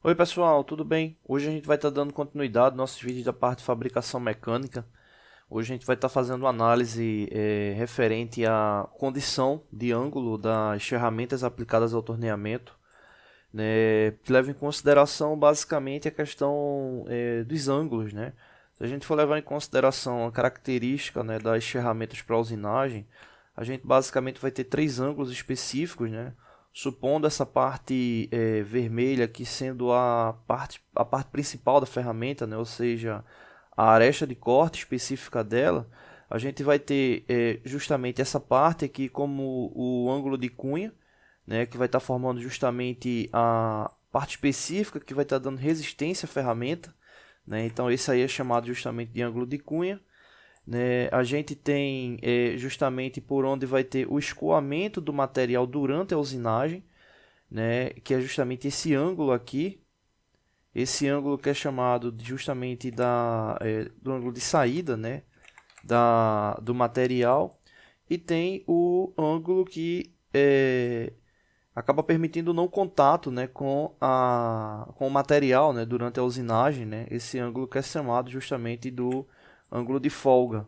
Oi pessoal, tudo bem? Hoje a gente vai estar dando continuidade aos nossos vídeos da parte de fabricação mecânica. Hoje a gente vai estar fazendo uma análise referente à condição de ângulo das ferramentas aplicadas ao torneamento, né, que leva em consideração basicamente a questão dos ângulos, né? Se a gente for levar em consideração a característica, né, das ferramentas para usinagem, a gente basicamente vai ter três ângulos específicos, né? Supondo essa parte vermelha aqui sendo a parte principal da ferramenta, né? Ou seja, a aresta de corte específica dela, a gente vai ter justamente essa parte aqui como o ângulo de cunha, né? Que vai estar formando justamente a parte específica que vai estar dando resistência à ferramenta, né? Então esse aí é chamado justamente de ângulo de cunha. Né, a gente tem justamente por onde vai ter o escoamento do material durante a usinagem, né, que é justamente esse ângulo aqui, esse ângulo que é chamado justamente do ângulo de saída, né, do material, e tem o ângulo que acaba permitindo o não contato, né, com o material, né, durante a usinagem, né, esse ângulo que é chamado justamente do ângulo de folga,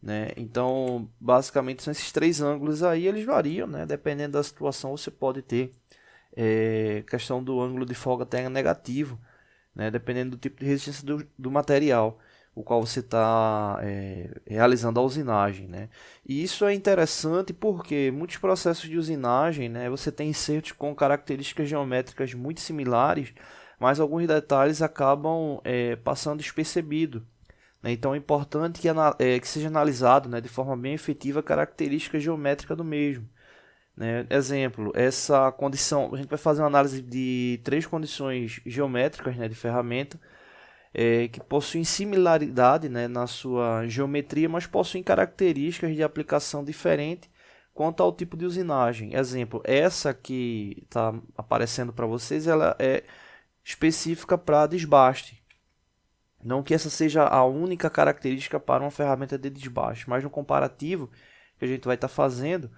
né? Então, basicamente são esses três ângulos aí, eles variam, né? Dependendo da situação, você pode ter questão do ângulo de folga até negativo, né? Dependendo do tipo de resistência do material, o qual você está realizando a usinagem, né? E isso é interessante porque muitos processos de usinagem, né? Você tem insertos com características geométricas muito similares, mas alguns detalhes acabam passando despercebido, né? Então é importante que seja analisado, né, de forma bem efetiva a característica geométrica do mesmo, né? Exemplo, essa condição, a gente vai fazer uma análise de três condições geométricas, né, de ferramenta, que possuem similaridade, né, na sua geometria, mas possuem características de aplicação diferente quanto ao tipo de usinagem. Exemplo, essa que está aparecendo para vocês, ela é específica para desbaste. Não que essa seja a única característica para uma ferramenta de desbaste, mas no comparativo que a gente vai estar fazendo,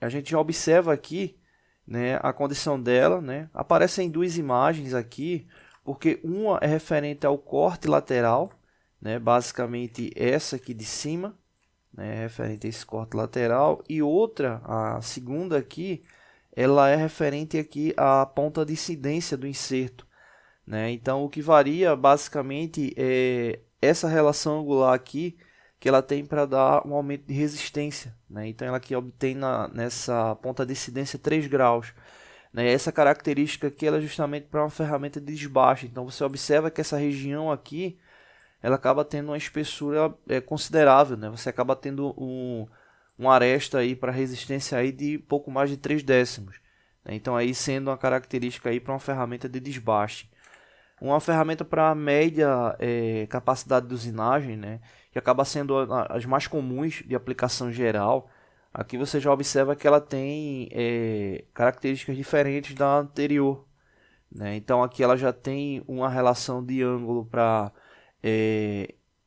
a gente já observa aqui, né, a condição dela, né? Aparecem duas imagens aqui, porque uma é referente ao corte lateral, né, basicamente essa aqui de cima, né, referente a esse corte lateral, e outra, a segunda aqui, ela é referente aqui à ponta de incidência do inserto, né? Então, o que varia basicamente é essa relação angular aqui que ela tem para dar um aumento de resistência, né? Então, ela aqui obtém nessa ponta de incidência 3 graus, né? Essa característica aqui ela é justamente para uma ferramenta de desbaste. Então, você observa que essa região aqui ela acaba tendo uma espessura considerável, né? Você acaba tendo uma aresta aí para resistência aí de pouco mais de 3 décimos, né? Então, aí sendo uma característica aí para uma ferramenta de desbaste. Uma ferramenta para média capacidade de usinagem, né, que acaba sendo as mais comuns de aplicação geral. Aqui você já observa que ela tem características diferentes da anterior, né? Então aqui ela já tem uma relação de ângulo para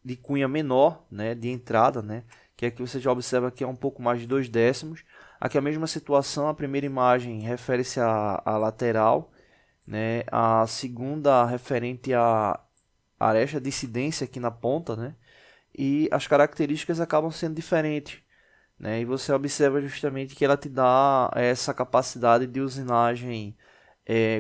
de cunha menor, né, de entrada, né, que aqui você já observa que é um pouco mais de 2 décimos. Aqui a mesma situação, a primeira imagem refere-se à lateral, né? A segunda referente à aresta de incidência aqui na ponta, né? E as características acabam sendo diferentes, né? E você observa justamente que ela te dá essa capacidade de usinagem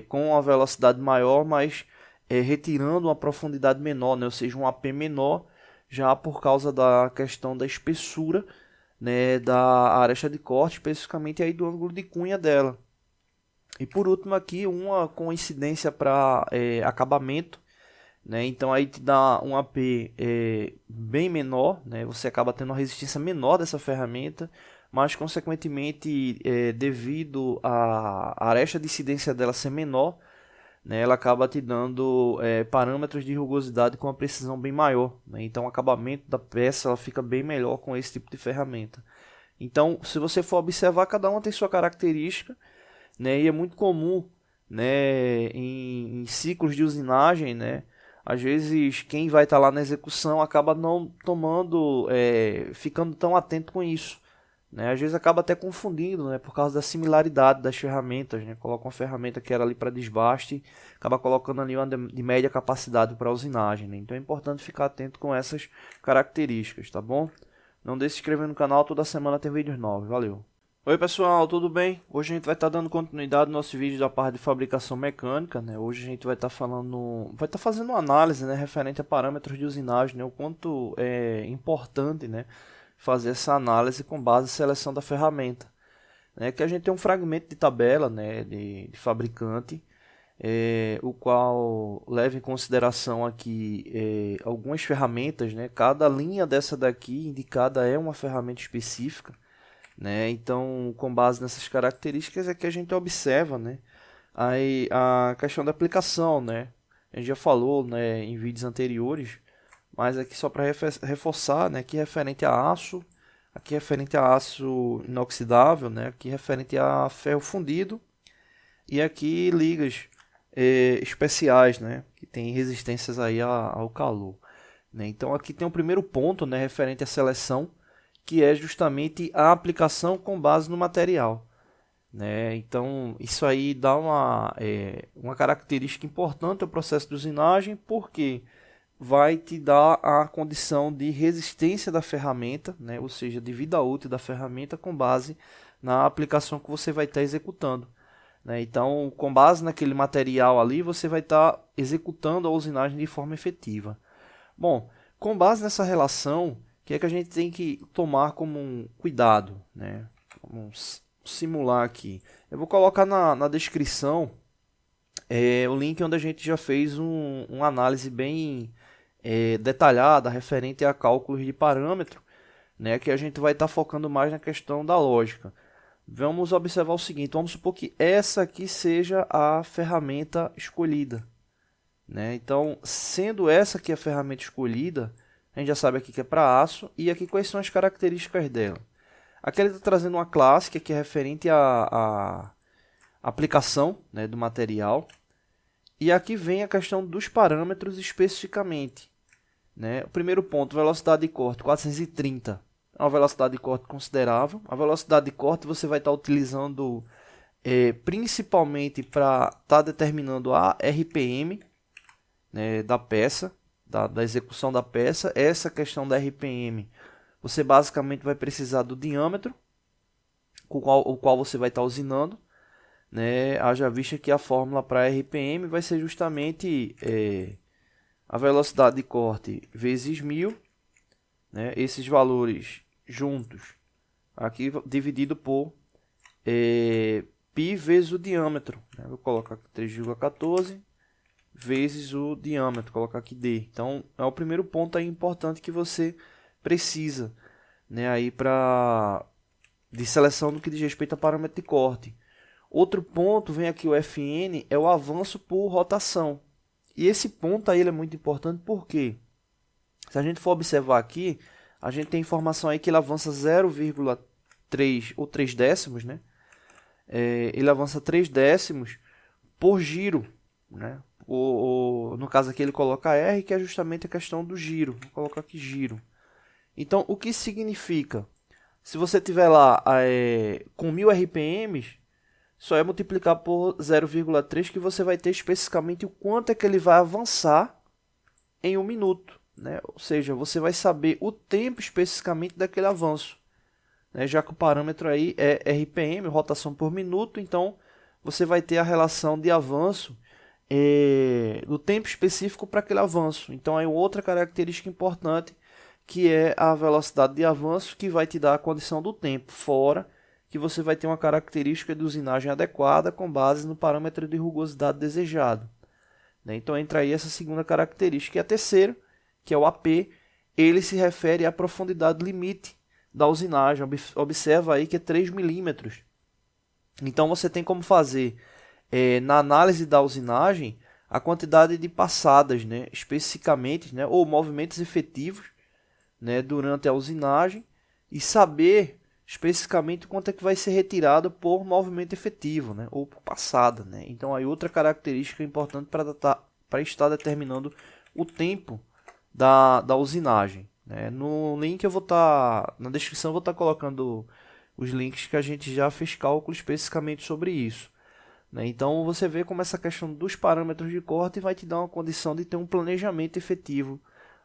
com uma velocidade maior, mas retirando uma profundidade menor, né? Ou seja, um AP menor, já por causa da questão da espessura, né, da aresta de corte, especificamente aí do ângulo de cunha dela. E por último aqui uma coincidência para acabamento, né? Então aí te dá um AP bem menor, né? Você acaba tendo uma resistência menor dessa ferramenta, mas consequentemente devido à aresta de incidência dela ser menor, né? Ela acaba te dando parâmetros de rugosidade com uma precisão bem maior, né? Então o acabamento da peça ela fica bem melhor com esse tipo de ferramenta. Então se você for observar, cada uma tem sua característica, né? E é muito comum, né, em ciclos de usinagem, né, às vezes quem vai estar lá na execução acaba não tomando, ficando tão atento com isso, né? Às vezes acaba até confundindo, né? Por causa da similaridade das ferramentas, né? Coloca uma ferramenta que era ali para desbaste, acaba colocando ali uma de média capacidade para usinagem, né? Então é importante ficar atento com essas características, tá bom? Não deixe de se inscrever no canal, toda semana tem vídeos novos. Valeu! Oi pessoal, tudo bem? Hoje a gente vai estar dando continuidade no nosso vídeo da parte de fabricação mecânica, né? Hoje a gente vai estar fazendo uma análise, né, referente a parâmetros de usinagem, né? O quanto é importante, né, fazer essa análise com base em seleção da ferramenta, né? Que a gente tem um fragmento de tabela, né, de fabricante, o qual leva em consideração aqui algumas ferramentas, né? Cada linha dessa daqui indicada é uma ferramenta específica, né? Então, com base nessas características é que a gente observa, né, aí a questão da aplicação, né? A gente já falou, né, em vídeos anteriores, mas aqui só para reforçar, né, aqui referente a aço, aqui referente a aço inoxidável, né, aqui referente a ferro fundido e aqui ligas especiais, né, que tem resistências aí ao calor, né? Então aqui tem o primeiro ponto, né, referente à seleção, que é justamente a aplicação com base no material, né? Então isso aí dá uma característica importante ao processo de usinagem, porque vai te dar a condição de resistência da ferramenta, né? Ou seja, de vida útil da ferramenta com base na aplicação que você vai estar executando, né? Então, com base naquele material ali, você vai estar executando a usinagem de forma efetiva. Bom, com base nessa relação, o que é que a gente tem que tomar como um cuidado, né? Vamos simular aqui. Eu vou colocar na descrição o link onde a gente já fez uma análise bem detalhada referente a cálculos de parâmetro, né? Que a gente vai estar focando mais na questão da lógica. Vamos observar o seguinte, vamos supor que essa aqui seja a ferramenta escolhida, né? Então, sendo essa aqui a ferramenta escolhida, a gente já sabe aqui que é para aço, e aqui quais são as características dela. Aqui ele está trazendo uma classe que aqui é referente à aplicação, né, do material, e aqui vem a questão dos parâmetros especificamente, né? O primeiro ponto, velocidade de corte, 430, é uma velocidade de corte considerável. A velocidade de corte você vai estar utilizando principalmente para estar determinando a RPM, né, da peça, da execução da peça. Essa questão da RPM, você basicamente vai precisar do diâmetro, o qual você vai estar usinando, né? Haja vista que a fórmula para RPM vai ser justamente a velocidade de corte vezes 1000, né? Esses valores juntos, aqui dividido por π vezes o diâmetro, né? Vou colocar aqui 3,14 vezes o diâmetro, colocar aqui D. Então é o primeiro ponto aí importante que você precisa, né, aí de seleção no que diz respeito a parâmetro de corte. Outro ponto, vem aqui o Fn, é o avanço por rotação. E esse ponto aí ele é muito importante porque, se a gente for observar aqui, a gente tem informação aí que ele avança 0,3 ou 3 décimos, né? Ele avança 3 décimos por giro, né? No caso aqui ele coloca R, que é justamente a questão do giro. Vou colocar aqui giro. Então, o que significa? Se você tiver lá com 1000 RPMs, só é multiplicar por 0,3 que você vai ter especificamente o quanto é que ele vai avançar em 1 minuto, né? Ou seja, você vai saber o tempo especificamente daquele avanço, né? Já que o parâmetro aí é RPM, rotação por minuto, então você vai ter a relação de avanço do tempo específico para aquele avanço. Então, aí outra característica importante, que é a velocidade de avanço, que vai te dar a condição do tempo, fora que você vai ter uma característica de usinagem adequada com base no parâmetro de rugosidade desejado, né? Então entra aí essa segunda característica. E a terceira, que é o AP, ele se refere à profundidade limite da usinagem. Observa aí que é 3 milímetros. Então você tem como fazer, na análise da usinagem, a quantidade de passadas, né, especificamente, né, ou movimentos efetivos, né, durante a usinagem, e saber especificamente quanto é que vai ser retirado por movimento efetivo, né, ou por passada, né? Então aí outra característica importante para estar determinando o tempo da usinagem, né? No link eu vou estar, na descrição eu vou estar colocando os links que a gente já fez cálculo especificamente sobre isso, né? Então você vê como essa questão dos parâmetros de corte vai te dar uma condição de ter um planejamento efetivo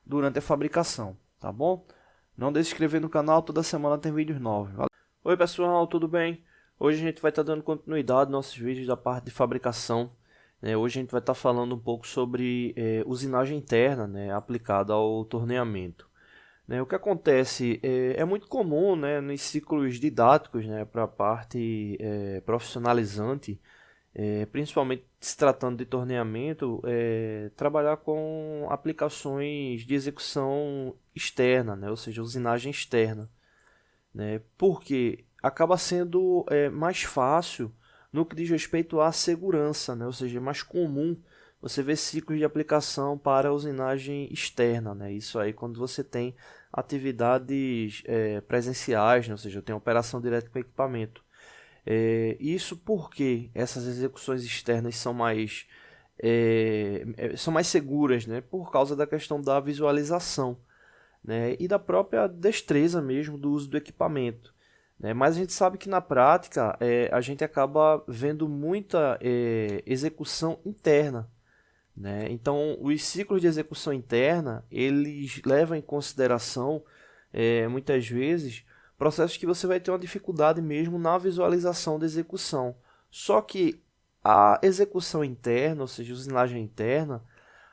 durante a fabricação, tá bom? Não deixe de se inscrever no canal, toda semana tem vídeos novos. Valeu. Oi pessoal, tudo bem? Hoje a gente vai estar dando continuidade aos nossos vídeos da parte de fabricação, né? Hoje a gente vai estar falando um pouco sobre usinagem interna, né, aplicada ao torneamento. Né, o que acontece é muito comum, né, nos ciclos didáticos, né, para a parte profissionalizante, principalmente se tratando de torneamento, trabalhar com aplicações de execução externa, né, ou seja, usinagem externa, né, porque acaba sendo mais fácil no que diz respeito à segurança, né, ou seja, é mais comum você vê ciclos de aplicação para usinagem externa, né? Isso aí quando você tem atividades presenciais, né? Ou seja, tem operação direta com equipamento. Isso porque essas execuções externas são mais seguras, né? Por causa da questão da visualização, né? E da própria destreza mesmo do uso do equipamento, né? Mas a gente sabe que na prática a gente acaba vendo muita execução interna, né? Então, os ciclos de execução interna, eles levam em consideração, muitas vezes, processos que você vai ter uma dificuldade mesmo na visualização da execução. Só que a execução interna, ou seja, a usinagem interna,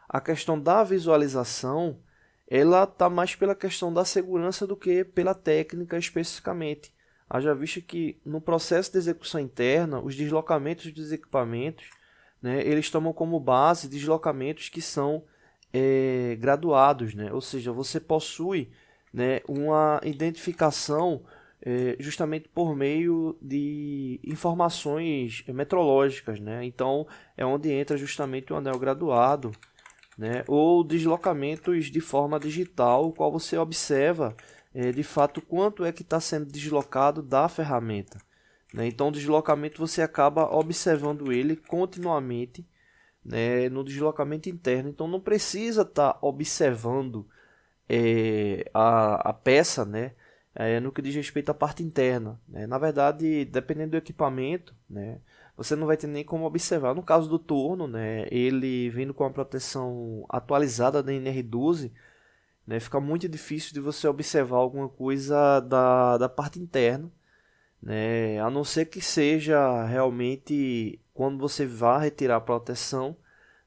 a questão da visualização, ela está mais pela questão da segurança do que pela técnica especificamente. Haja vista que no processo de execução interna, os deslocamentos dos equipamentos, né, eles tomam como base deslocamentos que são graduados, né? Ou seja, você possui, né, uma identificação justamente por meio de informações metrológicas, né? Então é onde entra justamente o anel graduado, né, ou deslocamentos de forma digital, o qual você observa de fato quanto é que está sendo deslocado da ferramenta, né? Então o deslocamento você acaba observando ele continuamente, né, no deslocamento interno. Então não precisa estar observando a peça, né, no que diz respeito à parte interna, né? Na verdade, dependendo do equipamento, né, você não vai ter nem como observar. No caso do torno, né, ele vindo com a proteção atualizada da NR12, né, fica muito difícil de você observar alguma coisa da parte interna, né, a não ser que seja realmente quando você vá retirar a proteção,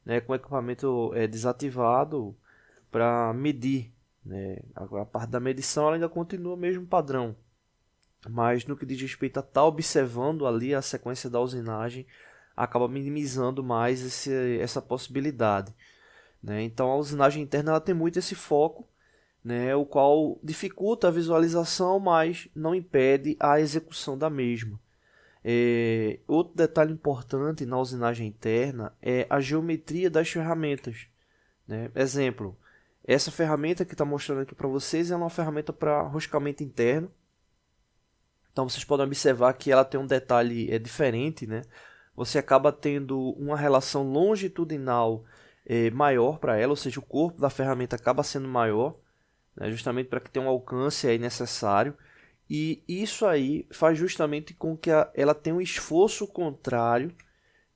né, com o equipamento desativado para medir, né. Agora, a parte da medição ela ainda continua o mesmo padrão, mas no que diz respeito a estar observando ali a sequência da usinagem, acaba minimizando mais essa possibilidade, né. Então a usinagem interna ela tem muito esse foco, né, o qual dificulta a visualização, mas não impede a execução da mesma. Outro detalhe importante na usinagem interna é a geometria das ferramentas, né? Exemplo, essa ferramenta que está mostrando aqui para vocês é uma ferramenta para roscamento interno. Então vocês podem observar que ela tem um detalhe diferente, né? Você acaba tendo uma relação longitudinal maior para ela, ou seja, o corpo da ferramenta acaba sendo maior, né, justamente para que tenha um alcance aí necessário. E isso aí faz justamente com que ela tenha um esforço contrário,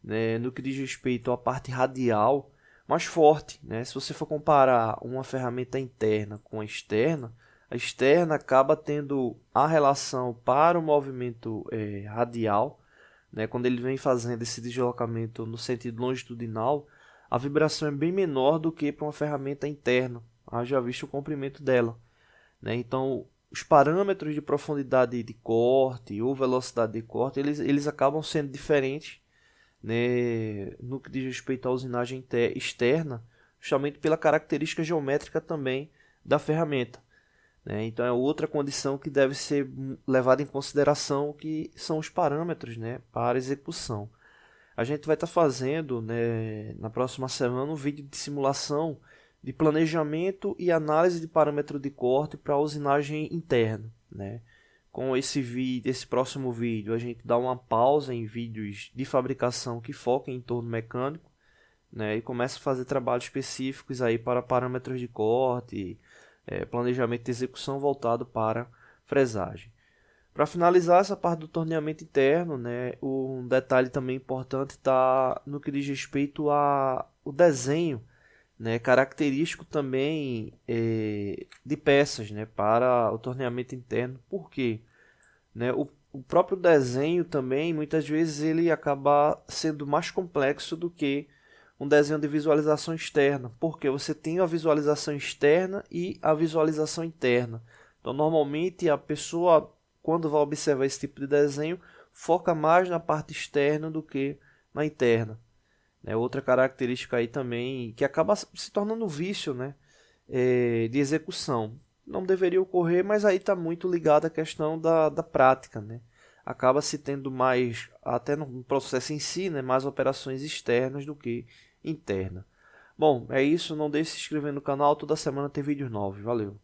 né, no que diz respeito à parte radial, mais forte, né? Se você for comparar uma ferramenta interna com a externa acaba tendo a relação para o movimento radial, né? Quando ele vem fazendo esse deslocamento no sentido longitudinal, a vibração é bem menor do que para uma ferramenta interna, haja visto o comprimento dela, né? Então, os parâmetros de profundidade de corte ou velocidade de corte, eles acabam sendo diferentes, né, no que diz respeito à usinagem externa, justamente pela característica geométrica também da ferramenta, né? Então é outra condição que deve ser levada em consideração, que são os parâmetros, né, para execução. A gente vai estar fazendo, né, na próxima semana um vídeo de simulação de planejamento e análise de parâmetro de corte para a usinagem interna, né? Com esse próximo vídeo, a gente dá uma pausa em vídeos de fabricação que foquem em torno mecânico, né? E começa a fazer trabalhos específicos aí para parâmetros de corte, planejamento de execução voltado para fresagem. Para finalizar essa parte do torneamento interno, né, um detalhe também importante está no que diz respeito ao desenho, né, característico também de peças, né, para o torneamento interno. Por quê? Né, o próprio desenho também, muitas vezes, ele acaba sendo mais complexo do que um desenho de visualização externa, porque você tem a visualização externa e a visualização interna. Então, normalmente, a pessoa, quando vai observar esse tipo de desenho, foca mais na parte externa do que na interna. Né? Outra característica aí também, que acaba se tornando um vício, né? De execução. Não deveria ocorrer, mas aí está muito ligado à questão da prática, né? Acaba se tendo mais, até no processo em si, né? Mais operações externas do que interna. Bom, é isso. Não deixe de se inscrever no canal. Toda semana tem vídeos novos. Valeu!